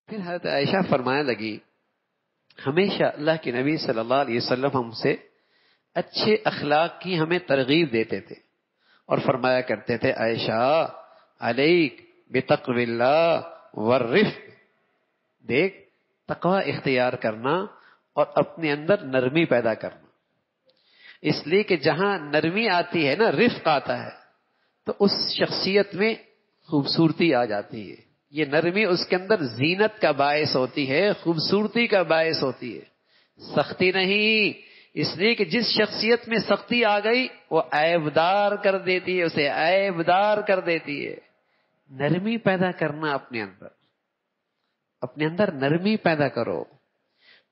پھر حضرت عائشہ فرمانے لگی ہمیشہ اللہ کے نبی صلی اللہ علیہ وسلم ہم سے اچھے اخلاق کی ہمیں ترغیب دیتے تھے اور فرمایا کرتے تھے عائشہ علیک بتقوی اللہ والرفق، دیکھ تقوی اختیار کرنا اور اپنے اندر نرمی پیدا کرنا، اس لیے کہ جہاں نرمی آتی ہے نا، رفق آتا ہے، تو اس شخصیت میں خوبصورتی آ جاتی ہے. یہ نرمی اس کے اندر زینت کا باعث ہوتی ہے، خوبصورتی کا باعث ہوتی ہے، سختی نہیں. اس لیے کہ جس شخصیت میں سختی آ گئی وہ عیبدار کر دیتی ہے، اسے عیبدار کر دیتی ہے. نرمی پیدا کرنا اپنے اندر نرمی پیدا کرو.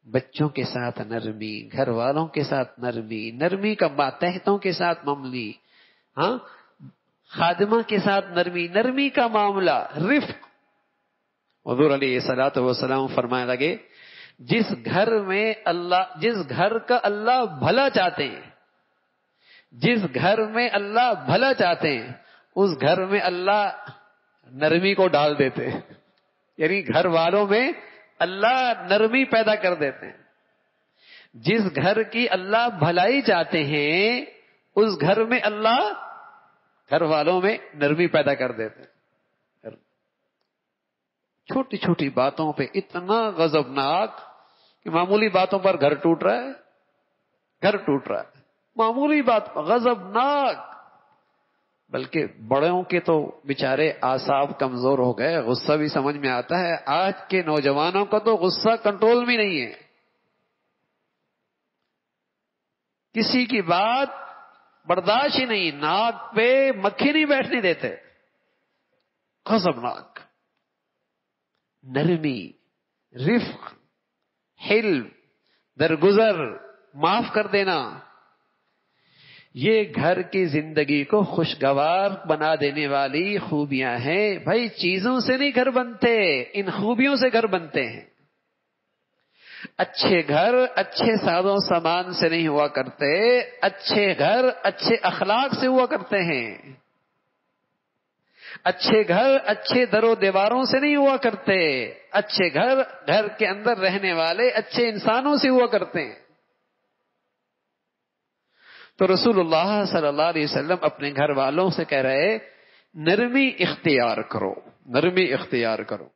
بچوں کے ساتھ نرمی، گھر والوں کے ساتھ نرمی کا ماتحتوں کے ساتھ معاملی، ہاں، خادمہ کے ساتھ نرمی کا معاملہ، رفق. حضور علیہ الصلوۃ والسلام فرمانے لگے جس گھر کا اللہ بھلا چاہتے ہیں، جس گھر میں اللہ بھلا چاہتے ہیں اس گھر میں اللہ نرمی کو ڈال دیتے ہیں، یعنی گھر والوں میں اللہ نرمی پیدا کر دیتے ہیں. جس گھر کی اللہ بھلائی چاہتے ہیں اس گھر میں اللہ گھر والوں میں نرمی پیدا کر دیتے ہیں. چھوٹی چھوٹی باتوں پہ اتنا غضبناک کہ معمولی باتوں پر گھر ٹوٹ رہا ہے، معمولی بات پر غضبناک. بلکہ بڑوں کے تو بیچارے اعصاب کمزور ہو گئے، غصہ بھی سمجھ میں آتا ہے. آج کے نوجوانوں کا تو غصہ کنٹرول میں نہیں ہے، کسی کی بات برداشت ہی نہیں، ناک پہ مکھی نہیں بیٹھنے دیتے. غضبناک. نرمی، رفق، حلم، درگزر، معاف کر دینا، یہ گھر کی زندگی کو خوشگوار بنا دینے والی خوبیاں ہیں. بھائی چیزوں سے نہیں گھر بنتے، ان خوبیوں سے گھر بنتے ہیں. اچھے گھر اچھے ساز و سامان سے نہیں ہوا کرتے، اچھے گھر اچھے اخلاق سے ہوا کرتے ہیں. اچھے گھر اچھے در و دیواروں سے نہیں ہوا کرتے، اچھے گھر کے اندر رہنے والے اچھے انسانوں سے ہوا کرتے ہیں. تو رسول اللہ صلی اللہ علیہ وسلم اپنے گھر والوں سے کہہ رہے نرمی اختیار کرو، نرمی اختیار کرو.